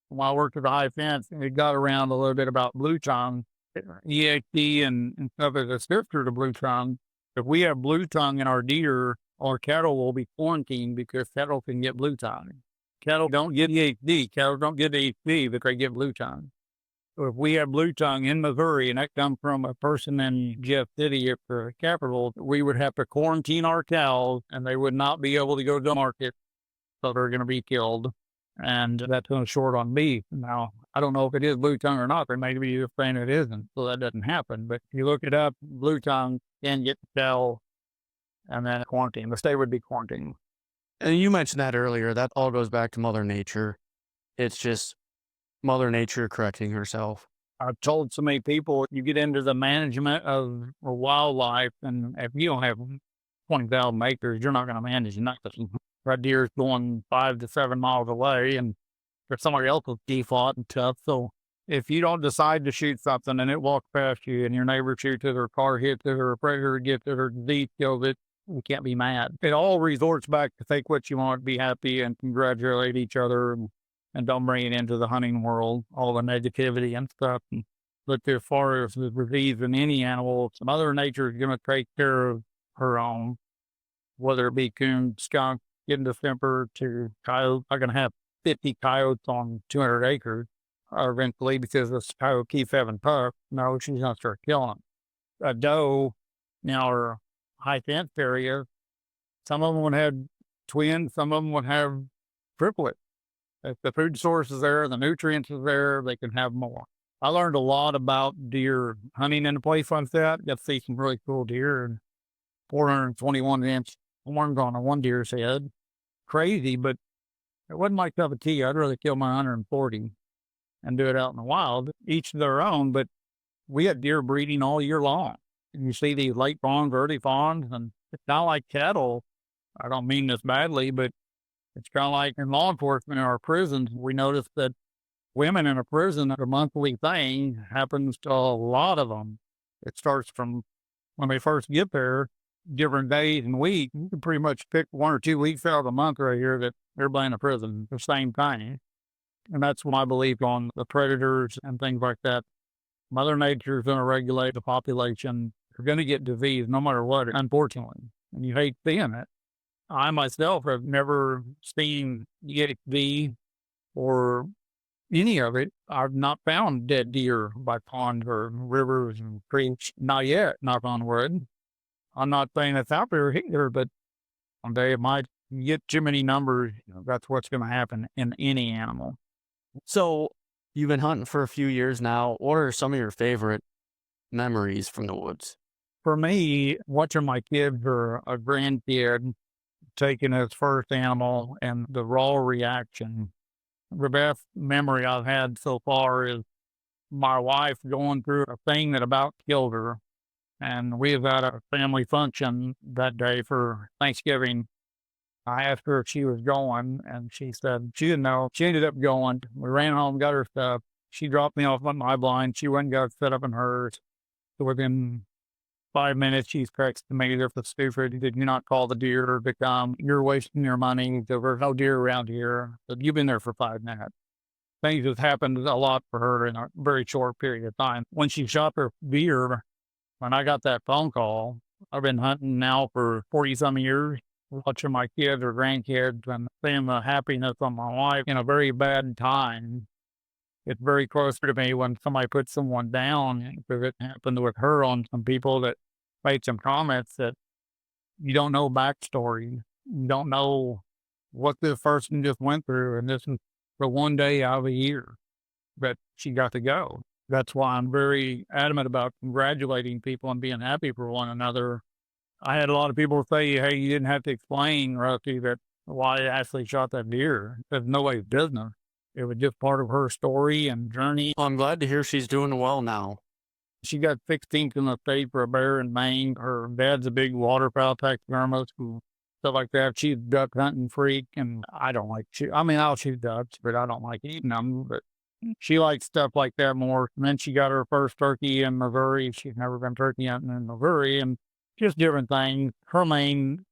When I worked at the high fence, it got around a little bit about blue tongue. EHD and stuff is a sister to blue tongue. If we have blue tongue in our deer, our cattle will be quarantined because cattle can get blue tongue. Cattle don't get EHD. Cattle don't get EHD, but they get blue tongue. So if we have blue tongue in Missouri and that comes from a person in Jeff City at the capital, we would have to quarantine our cows and they would not be able to go to the market. So they're going to be killed. And that's going to short on beef. Now, I don't know if it is blue tongue or not. They may be just saying it isn't, so that doesn't happen. But if you look it up, blue tongue can get the cell and then quarantine. The state would be quarantined. And you mentioned that earlier. That all goes back to Mother Nature. It's just Mother Nature correcting herself. I've told so many people, you get into the management of wildlife, and if you don't have 20,000 acres, you're not going to manage nothing. Red deer is going 5 to 7 miles away, and there's somebody else's default and stuff. So if you don't decide to shoot something and it walks past you and your neighbor shoots it or a car hits it or a predator gets it or disease kills it, we can't be mad. It all resorts back to take what you want, be happy and congratulate each other and don't bring it into the hunting world, all the negativity and stuff. But as far as the disease in any animal, Mother Nature is going to take care of her own, whether it be coon, skunk, getting the temper to coyote. I can have 50 coyotes on 200 acres eventually because this coyote keeps having pups. No, she's going to start killing them. A doe, now, or high fence area, some of them would have twins, some of them would have triplets. If the food source is there, the nutrients are there, they can have more. I learned a lot about deer hunting in a place like that. Got to see some really cool deer and 421-inch horns on a one deer's head. Crazy, but it wasn't my cup of tea. I'd rather kill my 140 and do it out in the wild, each their own. But we had deer breeding all year long. And you see these late fawns, early fawns, and it's not like cattle. I don't mean this badly, but it's kind of like in law enforcement in our prisons. We noticed that women in a prison, a monthly thing happens to a lot of them. It starts from when they first get there, different days and weeks. You can pretty much pick 1 or 2 weeks out of the month right here that everybody in a prison, the same thing. And that's my belief on the predators and things like that. Mother Nature is going to regulate the population. You're going to get disease no matter what, unfortunately. And you hate seeing it. I myself have never seen EXV or any of it. I've not found dead deer by ponds or rivers and creeks. Not yet, knock on wood. I'm not saying it's out there either, but one day it might get too many numbers. That's what's going to happen in any animal. So you've been hunting for a few years now. What are some of your favorite memories from the woods? For me, watching my kids or a grandkid taking his first animal and the raw reaction. The best memory I've had so far is my wife going through a thing that about killed her. And we had a family function that day for Thanksgiving. I asked her if she was going, and she said she didn't know. She ended up going. We ran home, got her stuff. She dropped me off on my blind. She went and got set up in hers. So within 5 minutes, she's texted me, "They're the stupid. Did you not call the deer to come? You're wasting your money. There's no deer around here. But you've been there for 5 minutes." Things have happened a lot for her in a very short period of time. When she shot her deer, when I got that phone call, I've been hunting now for 40-some years, watching my kids or grandkids and seeing the happiness on my wife in a very bad time. It's very close to me when somebody puts someone down, because it happened with her on some people that made some comments that you don't know backstory. You don't know what this person just went through. And this is the one day out of the year that she got to go. That's why I'm very adamant about congratulating people and being happy for one another. I had a lot of people say, "Hey, you didn't have to explain, Rusty, that why I actually shot that deer." It's nobody's business. It was just part of her story and journey. Well, I'm glad to hear she's doing well now. She got 16th in the state for a bear in Maine. Her dad's a big waterfowl taxidermist and stuff like that. She's a duck hunting freak, and I don't like shoot. I mean, I'll shoot ducks, but I don't like eating them. But she likes stuff like that more. And then she got her first turkey in Missouri. She's never been turkey hunting in Missouri, and just different things. Her main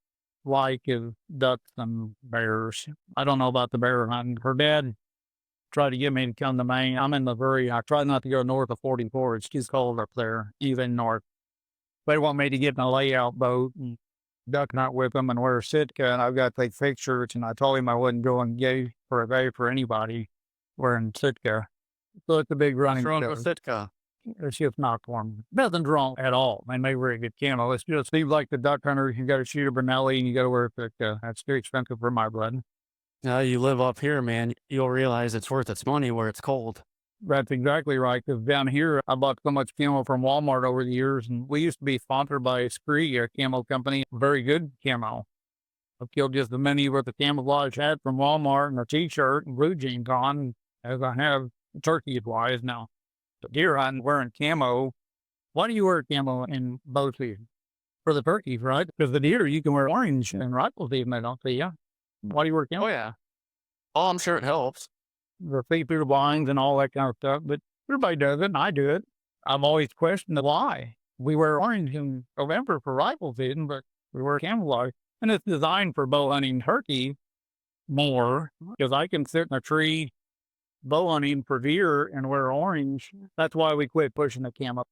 like is ducks and bears. I don't know about the bear hunting. Her dad tried to get me to come to Maine. I'm in Missouri. I try not to go north of 44. It's too cold up there, even north. They want me to get in a layout boat and duck hunt with them and wear a Sitka, and I've got to take pictures. And I told him I wouldn't go and gay for a day for anybody wearing Sitka. So it's a big running. What's wrong with Sitka? It's just not for me. Nothing's wrong at all. They make very good camo. It's just seems like the duck hunter, you got to shoot a Benelli and you got to wear a Sitka. That's too expensive for my blood. Now you live up here, man. You'll realize it's worth its money where it's cold. That's exactly right. Because down here, I bought so much camo from Walmart over the years, and we used to be sponsored by Scree, a camo company. Very good camo. I've killed just as many with the camouflage hat from Walmart and a T-shirt and blue jeans on as I have turkey-wise now. The deer hunting, wearing camo. Why do you wear camo in bow season? For the turkeys, right? Because the deer, you can wear orange and rifle season, they don't see you. Why do you wear camo? Oh, yeah. Oh, I'm sure it helps. The see through the blinds and all that kind of stuff, but everybody does it, and I do it. I've always questioned the why. We wear orange in November for rifle season, but we wear camouflage. And it's designed for bow hunting turkey more, because I can sit in a tree bow hunting for deer and wear orange. That's why we quit pushing the camo.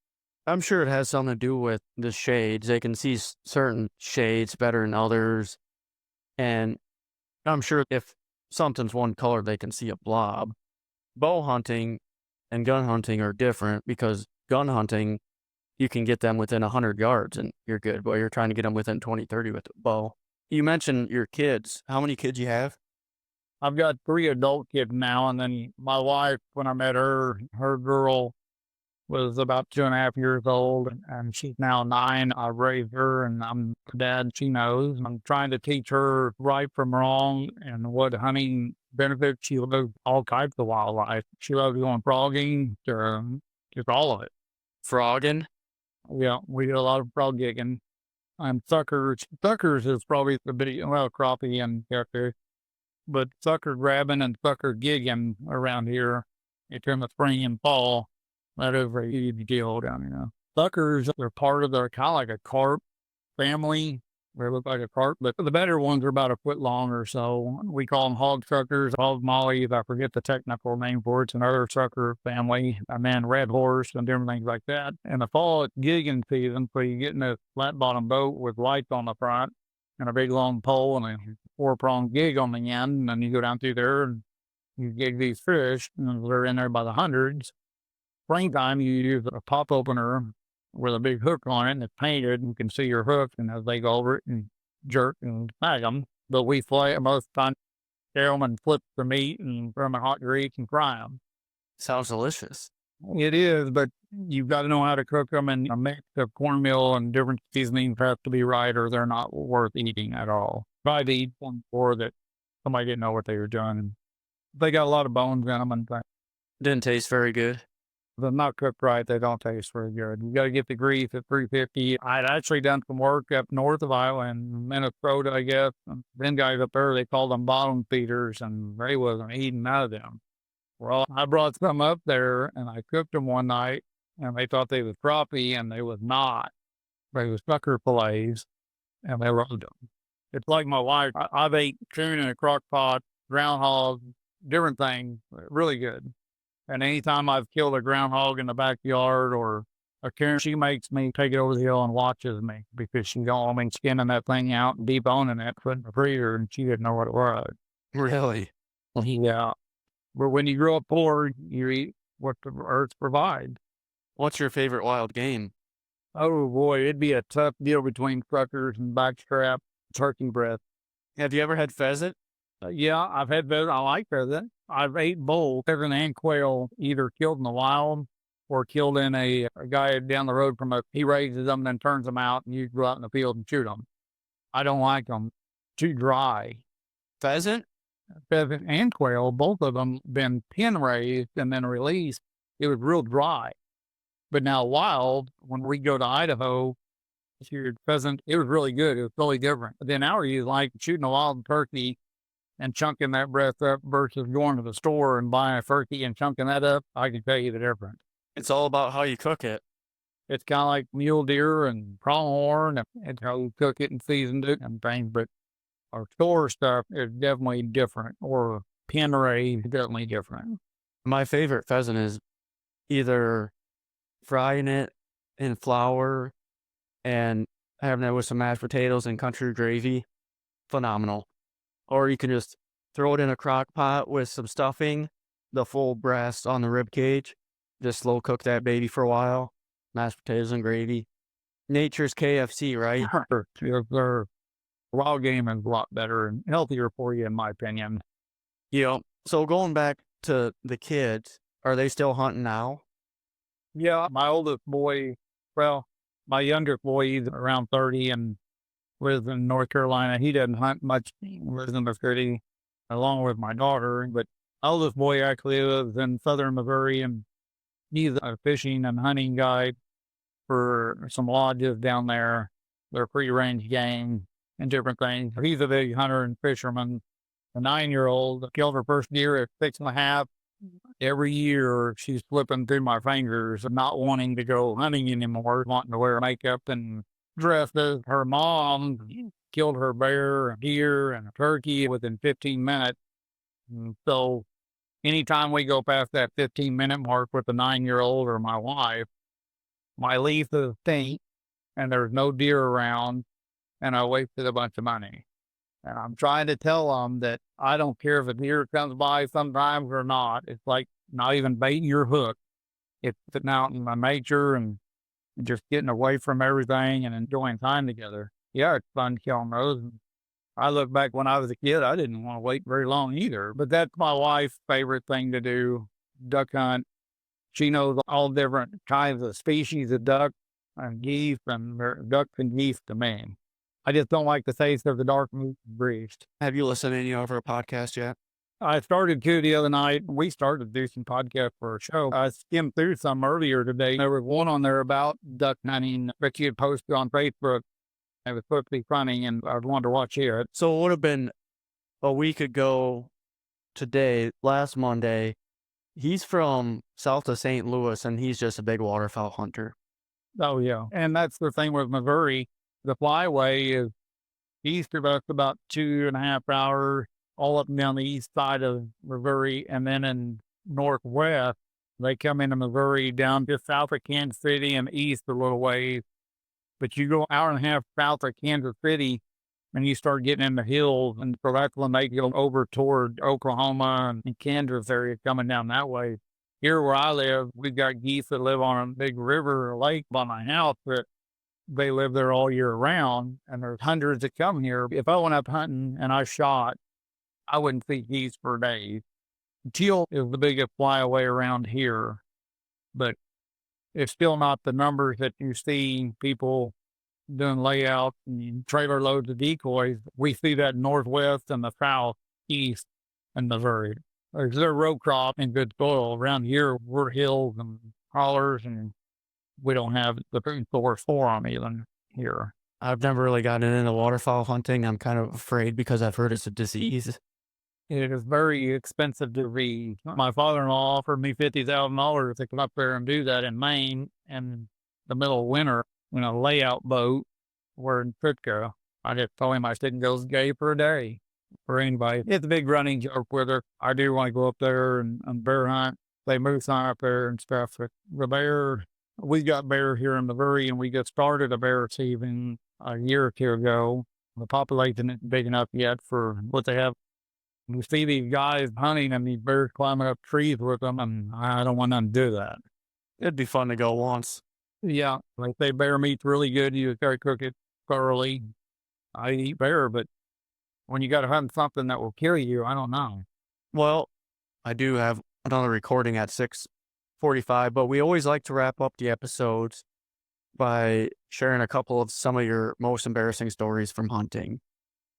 I'm sure it has something to do with the shades. They can see certain shades better than others. And I'm sure if something's one color, they can see a blob. Bow hunting and gun hunting are different because gun hunting, you can get them within 100 yards and you're good, but you're trying to get them within 20, 30 with a bow. You mentioned your kids. How many kids you have? I've got 3 adult kids now, and then my wife, when I met her, her girl was about 2.5 years old, and she's now 9. I raised her, and I'm the dad she knows. I'm trying to teach her right from wrong and what hunting benefits. She loves all types of wildlife. She loves going frogging, just all of it. Frogging? Yeah, we do a lot of frog gigging. And suckers. Suckers is probably the big, well, crappie and catfish, but sucker grabbing and sucker gigging around here in the spring and fall, that is a huge deal down here. Suckers are part of their kind of like a carp family. They look like a carp, but the better ones are about a foot long or so. We call them hog suckers, hog mollies. I forget the technical name for it. It's another sucker family. And then red horse and different things like that. In the fall, it's gigging season, so you get in a flat bottom boat with lights on the front and a big long pole and a 4-pronged gig on the end. And then you go down through there and you gig these fish, and they're in there by the hundreds. Springtime, you use a pop opener with a big hook on it, and it's painted. You can see your hook, and as they go over it and jerk and snag them. But we flay it most of the time, tear them and flip the meat and throw them in hot grease and fry them. Sounds delicious. It is, but you've got to know how to cook them, and a mix of cornmeal and different seasonings have to be right, or they're not worth eating at all. Tried to eat one before that somebody didn't know what they were doing. They got a lot of bones in them, and Didn't taste very good. they're not cooked right. They don't taste very good. You got to get the grease at 350. I'd actually done some work up north of Iowa in Minnesota, I guess. And them guys up there, they called them bottom feeders, and they wasn't eating none of them. Well, I brought some up there, and I cooked them one night, and they thought they was crappie, and they was not. They was sucker fillets, and they rolled them. It's like my wife. I've ate tuna in a crock pot, groundhog, different things, really good. And anytime I've killed a groundhog in the backyard or a coon, she makes me take it over the hill and watches me because she don't want me skinning that thing out and deboning it, putting the freezer, and she didn't know what it was. Really? Yeah. But when you grow up poor, you eat what the earth provides. What's your favorite wild game? Oh boy, it'd be a tough deal between suckers and backstrap, turkey breast. Have you ever had pheasant? Yeah, I've had pheasant. I like pheasant. I've ate both, pheasant and quail, either killed in the wild or killed in a guy down the road from he raises them and then turns them out, and you go out in the field and shoot them. I don't like them. Too dry. Pheasant? Pheasant and quail, both of them been pen raised and then released. It was real dry. But now wild, when we go to Idaho, shoot pheasant, it was really good. It was totally different. But then our you like shooting a wild turkey and chunking that breast up versus going to the store and buying a turkey and chunking that up. I can tell you the difference. It's all about how you cook it. It's kind of like mule deer and pronghorn, and how you cook it and seasoned it and things. But our store stuff is definitely different, or pen raised definitely different. My favorite pheasant is either frying it in flour and having it with some mashed potatoes and country gravy. Phenomenal. Or you can just throw it in a crock pot with some stuffing, the full breast on the rib cage. Just slow cook that baby for a while. Mashed potatoes and gravy. Nature's KFC, right? Their wild game is a lot better and healthier for you, in my opinion. So going back to the kids, are they still hunting now? Yeah, my oldest boy, well, my youngest boy, he's around 30 and lives in North Carolina. He doesn't hunt much. He lives in the city along with my daughter. But my oldest boy actually lives in southern Missouri, and he's a fishing and hunting guide for some lodges down there. They're free-range game and different things. He's a big hunter and fisherman. A 9-year-old killed her first deer at 6.5. Every year she's flipping through my fingers, not wanting to go hunting anymore, wanting to wear makeup and dresses. Her mom killed her bear, a deer, and a turkey within 15 minutes. And so Anytime we go past that 15-minute mark with the 9-year-old or my wife, my lease is faint and there's no deer around and I wasted a bunch of money. And I'm trying to tell them that I don't care if a deer comes by sometimes or not. It's like not even baiting your hook. It's sitting out in my nature and just getting away from everything and enjoying time together. Yeah, it's fun killing those. I look back when I was a kid, I didn't want to wait very long either. But that's my wife's favorite thing to do, duck hunt. She knows all different kinds of species of duck and geese, and ducks and geese to me. I just don't like the taste of the dark meat greased. Have you listened to any of our podcasts yet? I started to the other night. We started to do some podcasts for a show. I skimmed through some earlier today. There was one on there about duck hunting that you had posted on Facebook. It was supposed to be funny, and I wanted to watch it. So it would have been a week ago today, last Monday. He's from south of St. Louis, and he's just a big waterfowl hunter. Oh, yeah. And that's the thing with Missouri. The flyway is east of us about 2.5 hours, all up and down the east side of Missouri. And then in northwest, they come into Missouri down just south of Kansas City and east a little ways. But you go 1.5 hours south of Kansas City and you start getting in the hills. And so that's when they go over toward Oklahoma and Kansas area coming down that way. Here where I live, we've got geese that live on a big river or lake by my house, but they live there all year round. And there's hundreds that come here. If I went up hunting and I shot, I wouldn't see geese for days. Teal is the biggest flyaway around here, but it's still not the numbers that you see people doing layouts and trailer loads of decoys. We see that northwest and the southeast in Missouri. There's a row crop and good soil. Around here, we're hills and hollers, and we don't have the food source for them even here. I've never really gotten into waterfowl hunting. I'm kind of afraid because I've heard it's a disease. It is very expensive to read. My father-in-law offered me $50,000 to come up there and do that in Maine in the middle of winter in a layout boat. We're in Sitka. I just told him I didn't go gay for a day for anybody. It's a big running joke with her. I do want to go up there and bear hunt. They moose hunt up there and stuff. But the bear, we got bear here in Missouri, and we just started a bear season a year or two ago. The population isn't big enough yet for what they have. You see these guys hunting and these bears climbing up trees with them, and I don't want nothing to do that. It'd be fun to go once. Yeah, like they bear meat's really good. You gotta cook it thoroughly. I eat bear, but when you got to hunt something that will kill you, I don't know. Well, I do have another recording at 6:45, but we always like to wrap up the episodes by sharing a couple of some of your most embarrassing stories from hunting.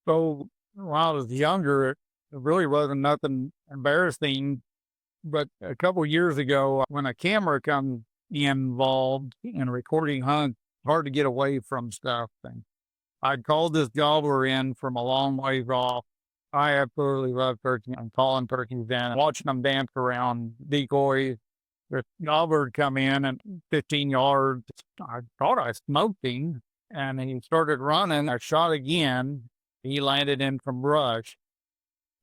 So when I was younger, it really wasn't nothing embarrassing. But a couple years ago, when a camera comes involved in recording hunts, hard to get away from stuff. And I'd called this gobbler in from a long ways off. I absolutely love turkeys. I'm calling turkeys in, watching them dance around decoys. The gobbler would come in at 15 yards. I thought I smoked him, and he started running. I shot again. He landed in from brush.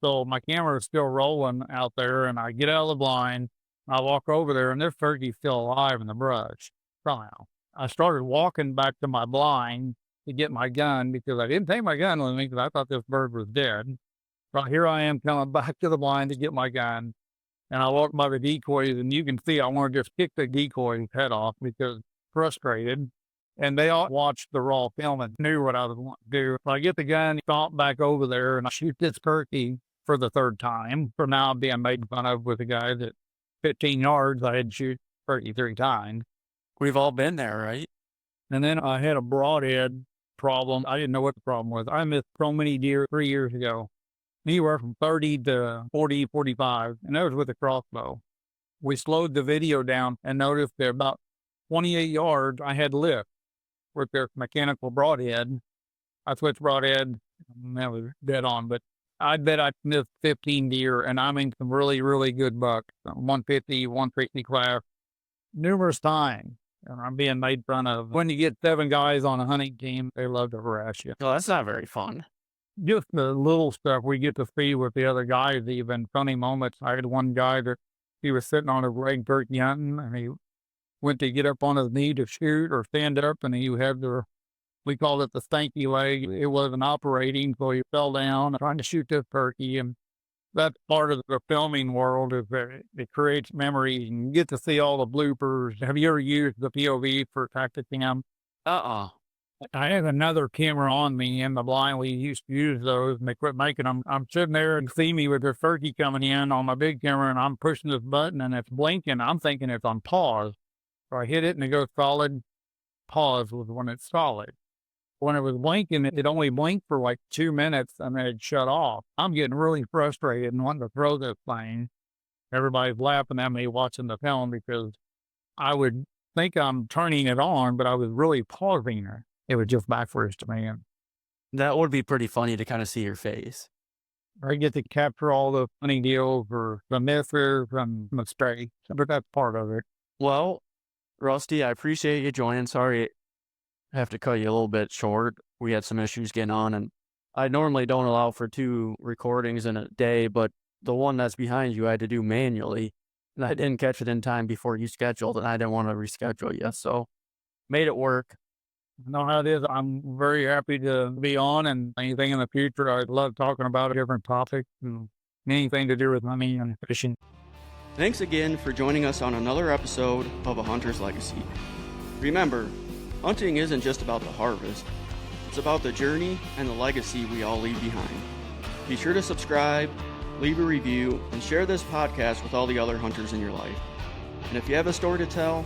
So my camera is still rolling out there, and I get out of the blind. I walk over there, and this turkey's still alive in the brush somehow. I started walking back to my blind to get my gun because I didn't take my gun with me because I thought this bird was dead. But here I am coming back to the blind to get my gun, and I walk by the decoys, and you can see I want to just kick the decoy's head off because frustrated. And they all watched the raw film and knew what I was wanting to do. So I get the gun, stomp back over there, and I shoot this turkey for the third time. For now, I'm being made fun of with a guy that 15 yards, I had to shoot turkey 3 times. We've all been there, right? And then I had a broadhead problem. I didn't know what the problem was. I missed so many deer 3 years ago, anywhere from 30 to 40, 45, and that was with a crossbow. We slowed the video down and noticed that about 28 yards, I had lift with their mechanical broadhead. I switched broadhead, and that was dead on, but I bet I missed 15 deer, and I mean some really, really good bucks, 150, 160 class, numerous times. And I'm being made fun of. When you get 7 guys on a hunting team, they love to harass you. Well, that's not very fun. just the little stuff we get to see with the other guys, even funny moments. I had one guy that he was sitting on a leg turkey hunting, and he went to get up on his knee to shoot or stand up, and he had we called it the stanky leg. It wasn't operating, so he fell down trying to shoot this turkey. And that's part of the filming world, is that it creates memories and you get to see all the bloopers. Have you ever used the POV for Tacticam? Uh-uh. I have another camera on me in the blind. We used to use those and they quit making them. I'm sitting there and see me with the turkey coming in on my big camera, and I'm pushing this button and it's blinking. I'm thinking it's on pause. So I hit it and it goes solid. Pause was when it's solid. When it was blinking, it only blinked for like 2 minutes and then it shut off. I'm getting really frustrated and wanting to throw this thing. Everybody's laughing at me watching the film because I would think I'm turning it on, but I was really pausing it. It was just backwards to me. And That would be pretty funny to kind of see your face. I get to capture all the funny deals or the misses and mistakes, but that's part of it. Well, Rusty, I appreciate you joining. Sorry, I have to cut you a little bit short. We had some issues getting on, and I normally don't allow for 2 recordings in a day, but the one that's behind you I had to do manually, and I didn't catch it in time before you scheduled, and I didn't want to reschedule you, so made it work. I know how it is. I'm very happy to be on, and anything in the future, I'd love talking about different topics and anything to do with hunting and fishing. Thanks again for joining us on another episode of A Hunter's Legacy. Remember, hunting isn't just about the harvest. It's about the journey and the legacy we all leave behind. Be sure to subscribe, leave a review, and share this podcast with all the other hunters in your life. And if you have a story to tell,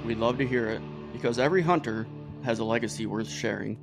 we'd love to hear it, because every hunter has a legacy worth sharing.